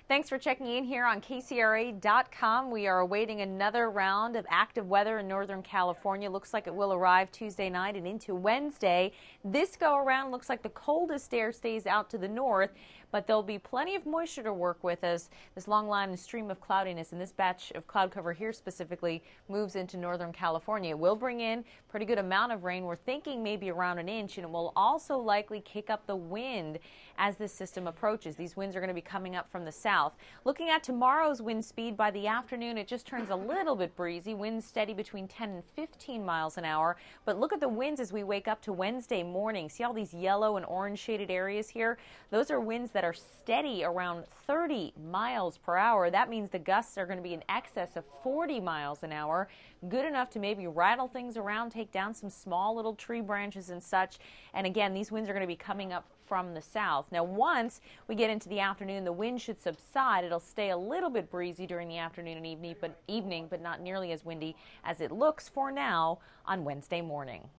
Thanks for checking in here on KCRA.com. We are awaiting another round of active weather in Northern California. Looks like it will arrive Tuesday night and into Wednesday. This go around looks like the coldest air stays out to the north, but there'll be plenty of moisture to work with as this long line and stream of cloudiness and this batch of cloud cover here specifically moves into Northern California. It will bring in pretty good amount of rain. We're thinking maybe around an inch, and it will also likely kick up the wind as this system approaches. These winds are going to be coming up from the south. Looking at tomorrow's wind speed, by the afternoon it just turns a little bit breezy. Winds steady between 10 and 15 miles an hour. But look at the winds as we wake up to Wednesday morning. See all these yellow and orange shaded areas here? Those are winds that are steady around 30 miles per hour. That means the gusts are going to be in excess of 40 miles an hour. Good enough to maybe rattle things around, take down some small little tree branches and such. And again, these winds are going to be coming up from the south. Now, once we get into the afternoon, the wind should subside. It'll stay a little bit breezy during the afternoon and evening, but not nearly as windy as it looks for now on Wednesday morning.